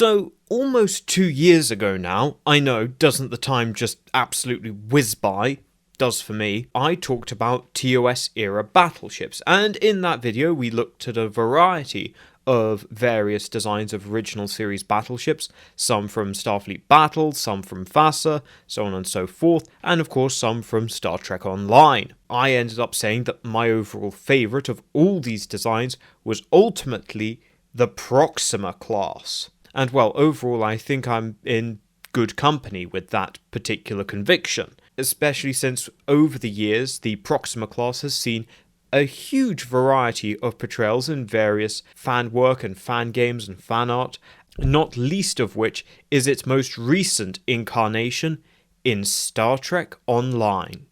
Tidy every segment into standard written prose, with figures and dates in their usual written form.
So, almost 2 years ago now, I know, doesn't the time just absolutely whiz by? Does for me. I talked about TOS era battleships, and in that video we looked at a variety of various designs of original series battleships, some from Starfleet Battles, some from FASA, so on and so forth, and of course some from Star Trek Online. I ended up saying that my overall favourite of all these designs was ultimately the Proxima class. And well, overall I think I'm in good company with that particular conviction, especially since over the years the Proxima class has seen a huge variety of portrayals in various fan work and fan games and fan art, not least of which is its most recent incarnation in Star Trek Online.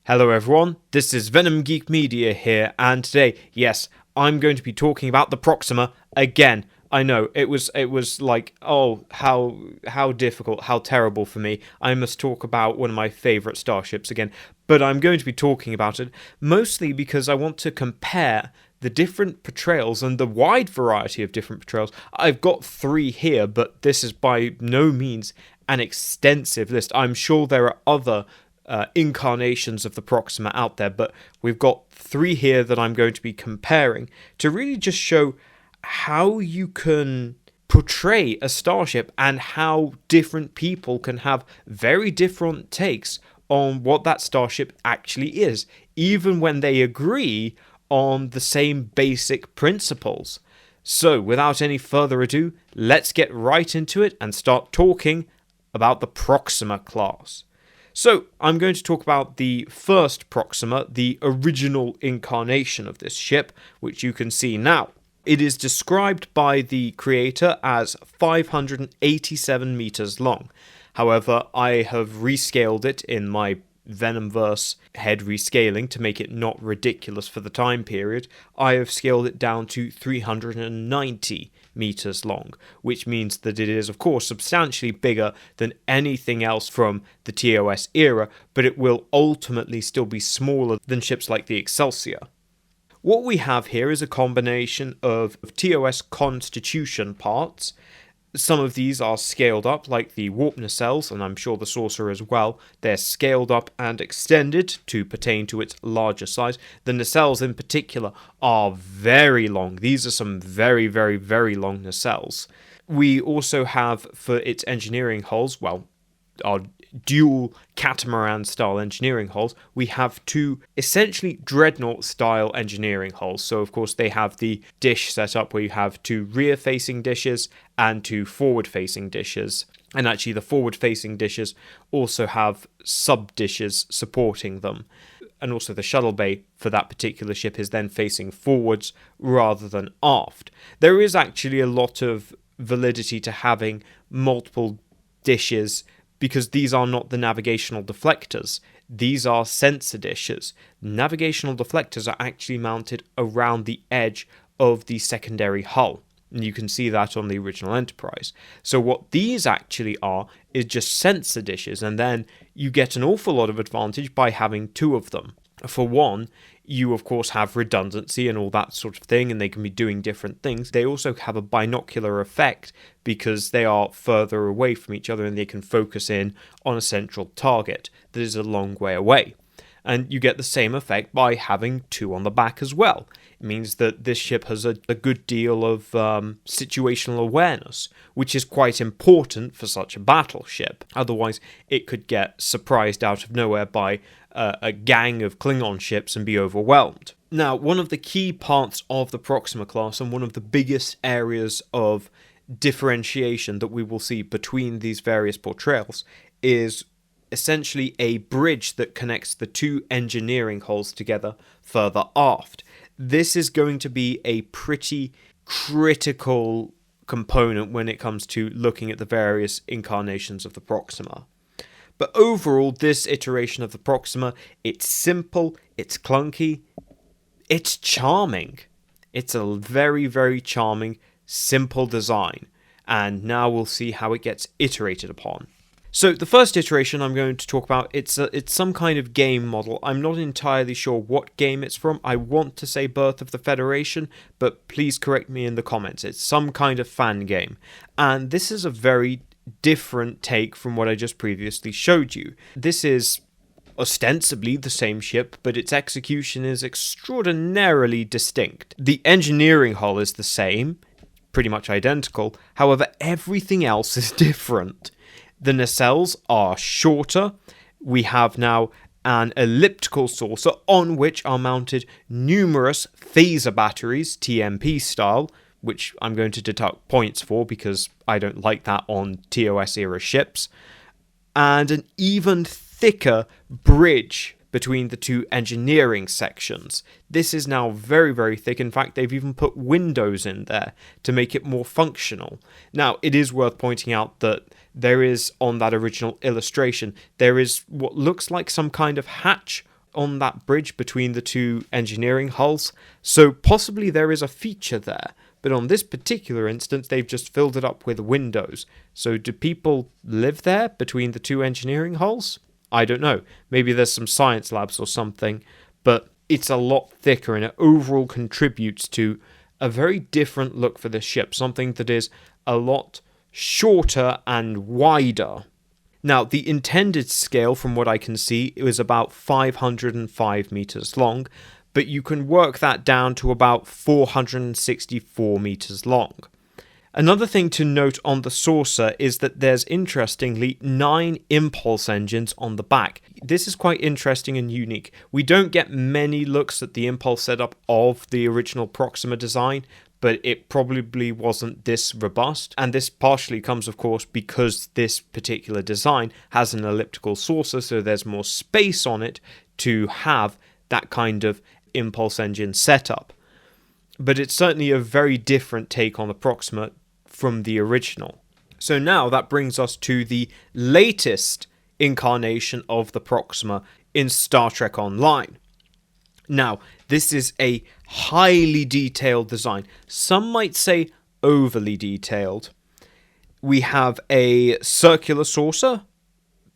Hello everyone, this is Venom Geek Media here, and today, yes, I'm going to be talking about the Proxima again. I know, it was like, oh, how difficult, how terrible for me. I must talk about one of my favourite starships again, but I'm going to be talking about it mostly because I want to compare the different portrayals and the wide variety of different portrayals. I've got 3 here, but this is by no means an extensive list. I'm sure there are other incarnations of the Proxima out there, but we've got 3 here that I'm going to be comparing to really just show how you can portray a starship and how different people can have very different takes on what that starship actually is, even when they agree on the same basic principles. So, without any further ado, let's get right into it and start talking about the Proxima class. So, I'm going to talk about the first Proxima, the original incarnation of this ship, which you can see now. It is described by the creator as 587 meters long. However, I have rescaled it in my Venomverse head rescaling to make it not ridiculous for the time period. I have scaled it down to 390 meters long, which means that it is, of course, substantially bigger than anything else from the TOS era, but it will ultimately still be smaller than ships like the Excelsior. What we have here is a combination of TOS Constitution parts. Some of these are scaled up, like the warp nacelles, and I'm sure the saucer as well. They're scaled up and extended to pertain to its larger size. The nacelles in particular are very long. These are some very, very, very long nacelles. We also have, for its engineering hulls, well, our dual catamaran style engineering hulls, we have 2 essentially dreadnought style engineering hulls. So of course they have the dish set up where you have 2 rear facing dishes and 2 forward facing dishes, and actually the forward facing dishes also have sub dishes supporting them. And also the shuttle bay for that particular ship is then facing forwards rather than aft. There is actually a lot of validity to having multiple dishes, because these are not the navigational deflectors. These are sensor dishes. Navigational deflectors are actually mounted around the edge of the secondary hull. And you can see that on the original Enterprise. So what these actually are is just sensor dishes, and then you get an awful lot of advantage by having 2 of them. For one, you of course have redundancy and all that sort of thing, and they can be doing different things. They also have a binocular effect because they are further away from each other and they can focus in on a central target that is a long way away. And you get the same effect by having 2 on the back as well. It means that this ship has a good deal of situational awareness, which is quite important for such a battleship. Otherwise, it could get surprised out of nowhere by a gang of Klingon ships and be overwhelmed. Now, one of the key parts of the Proxima class and one of the biggest areas of differentiation that we will see between these various portrayals is essentially a bridge that connects the 2 engineering hulls together further aft. This is going to be a pretty critical component when it comes to looking at the various incarnations of the Proxima. But overall, this iteration of the Proxima, it's simple, it's clunky, it's charming. It's a very, very charming, simple design. And now we'll see how it gets iterated upon. So the first iteration I'm going to talk about, it's some kind of game model. I'm not entirely sure what game it's from. I want to say Birth of the Federation, but please correct me in the comments. It's some kind of fan game. And this is a very different take from what I just previously showed you. This is ostensibly the same ship, but its execution is extraordinarily distinct. The engineering hull is the same, pretty much identical. However, everything else is different. The nacelles are shorter. We have now an elliptical saucer on which are mounted numerous phaser batteries, TMP style, which I'm going to deduct points for because I don't like that on TOS era ships, and an even thicker bridge between the two engineering sections. This is now very, very thick. In fact, they've even put windows in there to make it more functional. Now, it is worth pointing out that there is, on that original illustration, there is what looks like some kind of hatch on that bridge between the two engineering hulls. So possibly there is a feature there. But on this particular instance, they've just filled it up with windows. So do people live there between the two engineering hulls? I don't know. Maybe there's some science labs or something. But it's a lot thicker and it overall contributes to a very different look for the ship. Something that is a lot shorter and wider. Now, the intended scale, from what I can see, it was about 505 meters long, but you can work that down to about 464 meters long. Another thing to note on the saucer is that there's, interestingly, 9 impulse engines on the back. This is quite interesting and unique. We don't get many looks at the impulse setup of the original Proxima design, but it probably wasn't this robust. And this partially comes, of course, because this particular design has an elliptical saucer, so there's more space on it to have that kind of impulse engine setup. But it's certainly a very different take on the Proxima from the original. So now that brings us to the latest incarnation of the Proxima in Star Trek Online. Now, this is a highly detailed design. Some might say overly detailed. We have a circular saucer,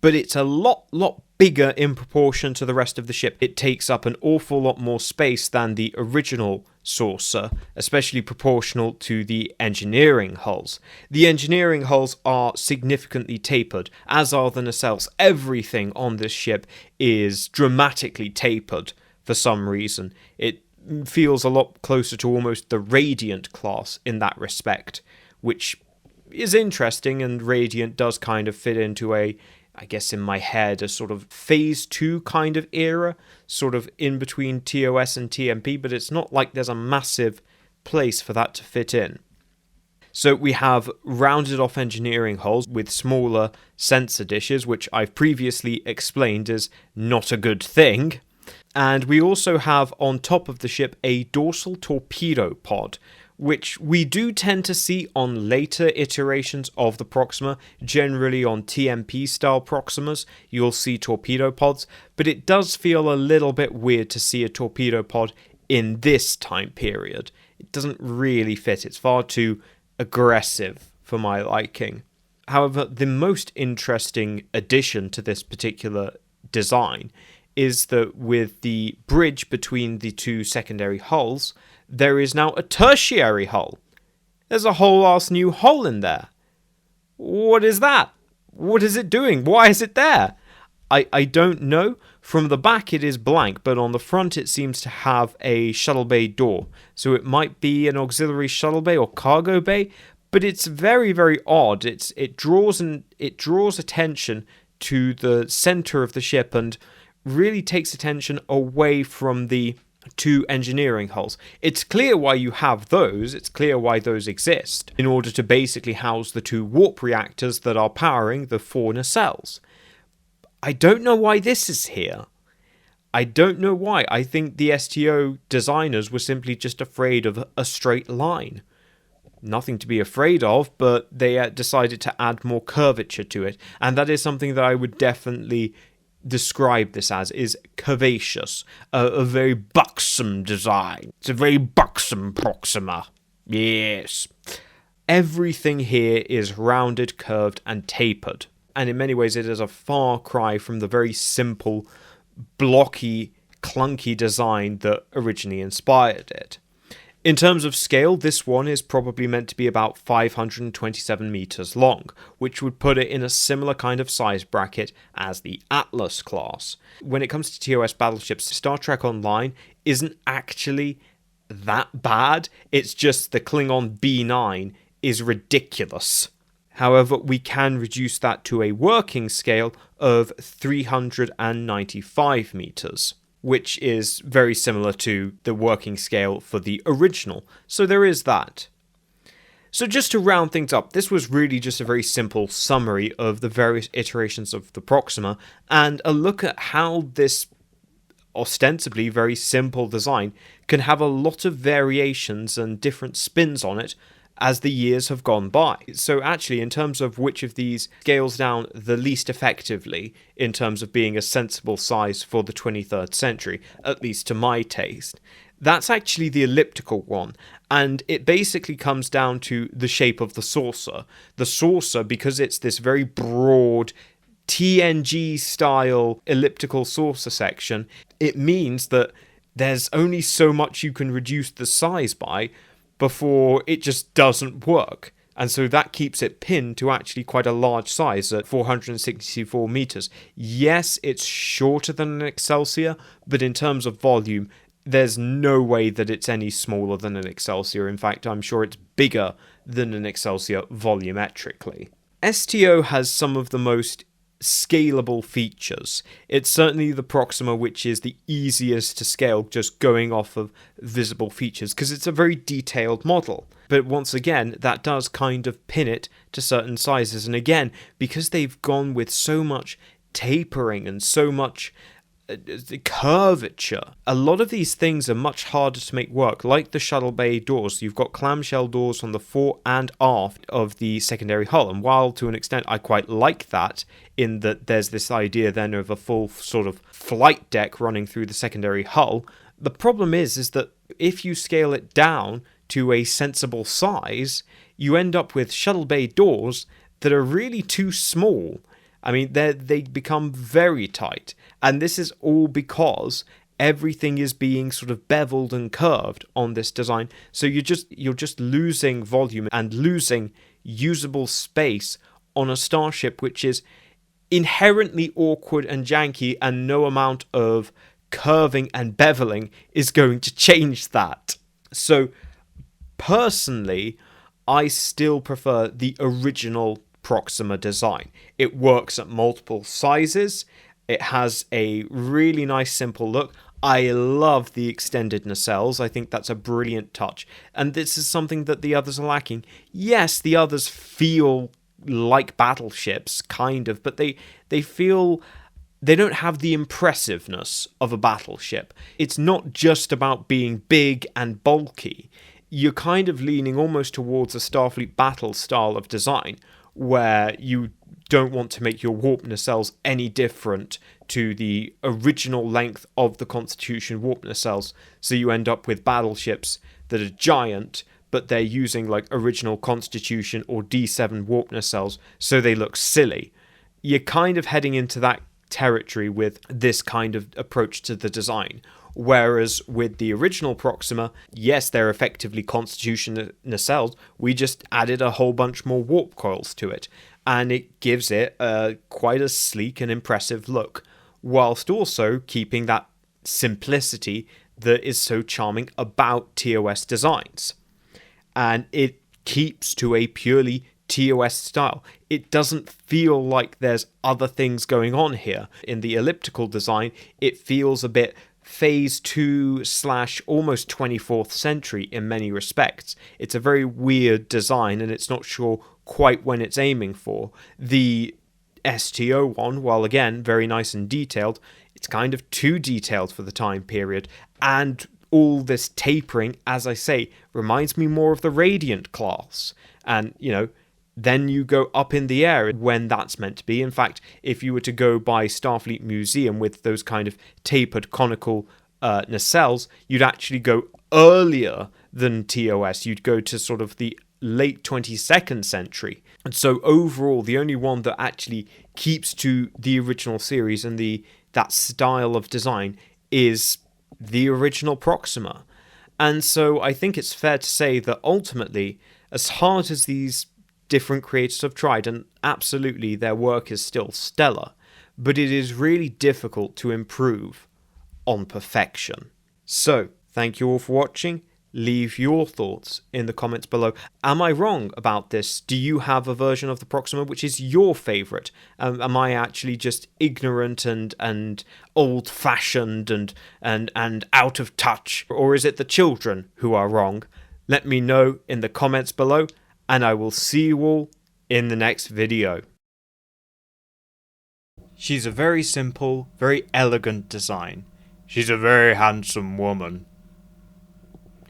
but it's a lot bigger in proportion to the rest of the ship. It takes up an awful lot more space than the original saucer, especially proportional to the engineering hulls. The engineering hulls are significantly tapered, as are the nacelles. Everything on this ship is dramatically tapered for some reason. It feels a lot closer to almost the Radiant class in that respect, which is interesting, and Radiant does kind of fit into a, I guess in my head, a sort of phase 2 kind of era, sort of in between TOS and TMP, but it's not like there's a massive place for that to fit in. So we have rounded off engineering hulls with smaller sensor dishes, which I've previously explained is not a good thing. And we also have on top of the ship a dorsal torpedo pod, which we do tend to see on later iterations of the Proxima. Generally on TMP style Proximas, you'll see torpedo pods, but it does feel a little bit weird to see a torpedo pod in this time period. It doesn't really fit. It's far too aggressive for my liking. However, the most interesting addition to this particular design is that with the bridge between the two secondary hulls, there is now a tertiary hull. There's a whole ass new hull in there. What is that? What is it doing? Why is it there? I don't know. From the back it is blank, but on the front it seems to have a shuttle bay door. So it might be an auxiliary shuttle bay or cargo bay, but it's very, very odd. It draws attention to the center of the ship and really takes attention away from the two engineering hulls. It's clear why you have those. It's clear why those exist, in order to basically house the two warp reactors that are powering the 4 nacelles. I don't know why this is here. I don't know why. I think the STO designers were simply just afraid of a straight line. Nothing to be afraid of, but they decided to add more curvature to it. And that is something that I would definitely describe this as, is curvaceous. A very buxom design. It's a very buxom Proxima. Yes. Everything here is rounded, curved, and tapered. and in many ways it is a far cry from the very simple, blocky, clunky design that originally inspired it. In terms of scale, this one is probably meant to be about 527 meters long, which would put it in a similar kind of size bracket as the Atlas class. When it comes to TOS battleships, Star Trek Online isn't actually that bad, it's just the Klingon B9 is ridiculous. However, we can reduce that to a working scale of 395 meters. Which is very similar to the working scale for the original. So there is that. So just to round things up, this was really just a very simple summary of the various iterations of the Proxima and a look at how this ostensibly very simple design can have a lot of variations and different spins on it as the years have gone by. So actually, in terms of which of these scales down the least effectively in terms of being a sensible size for the 23rd century, at least to my taste, that's actually the elliptical one. And it basically comes down to the shape of the saucer. The saucer, because it's this very broad TNG-style elliptical saucer section, it means that there's only so much you can reduce the size by before it just doesn't work. And so that keeps it pinned to actually quite a large size at 464 meters. Yes, it's shorter than an Excelsior, but in terms of volume, there's no way that it's any smaller than an Excelsior. In fact, I'm sure it's bigger than an Excelsior volumetrically. STO has some of the most scalable features. It's certainly the Proxima which is the easiest to scale, just going off of visible features, because it's a very detailed model. But once again, that does kind of pin it to certain sizes, and again, because they've gone with so much tapering and so much curvature, a lot of these things are much harder to make work, like the shuttle bay doors. You've got clamshell doors on the fore and aft of the secondary hull, and while to an extent I quite like that, in that there's this idea then of a full sort of flight deck running through the secondary hull, the problem is that if you scale it down to a sensible size, you end up with shuttle bay doors that are really too small. I mean, they become very tight, and this is all because everything is being sort of beveled and curved on this design. So you're just losing volume and losing usable space on a starship which is inherently awkward and janky, and no amount of curving and beveling is going to change that. So personally, I still prefer the original Proxima design. It works at multiple sizes. It has a really nice simple look. I love the extended nacelles. I think that's a brilliant touch, and this is something that the others are lacking. Yes, the others feel like battleships, kind of, but they feel they don't have the impressiveness of a battleship. It's not just about being big and bulky. You're kind of leaning almost towards a Starfleet battle style of design, where you don't want to make your warp nacelles any different to the original length of the Constitution warp nacelles, so you end up with battleships that are giant, but they're using like original Constitution or D7 warp nacelles, so they look silly. You're kind of heading into that territory with this kind of approach to the design. Whereas with the original Proxima, yes, they're effectively Constitution nacelles, we just added a whole bunch more warp coils to it, and it gives it quite a sleek and impressive look, whilst also keeping that simplicity that is so charming about TOS designs. And it keeps to a purely TOS style. It doesn't feel like there's other things going on here. In the elliptical design, it feels a bit phase 2 / almost 24th century in many respects. It's a very weird design, and it's not sure quite when it's aiming for. The STO one, while again very nice and detailed, it's kind of too detailed for the time period, and all this tapering, as I say, reminds me more of the Radiant class. And, then you go up in the air when that's meant to be. In fact, if you were to go by Starfleet Museum with those kind of tapered conical nacelles, you'd actually go earlier than TOS. You'd go to sort of the late 22nd century. And so overall, the only one that actually keeps to the original series and that style of design is the original Proxima. And so I think it's fair to say that ultimately, as hard as these different creators have tried, and absolutely their work is still stellar, but it is really difficult to improve on perfection. So, thank you all for watching. Leave your thoughts in the comments below. Am I wrong about this? Do you have a version of the Proxima which is your favourite? Am I actually just ignorant and old-fashioned and out of touch? Or is it the children who are wrong? Let me know in the comments below, and I will see you all in the next video. She's a very simple, very elegant design. She's a very handsome woman.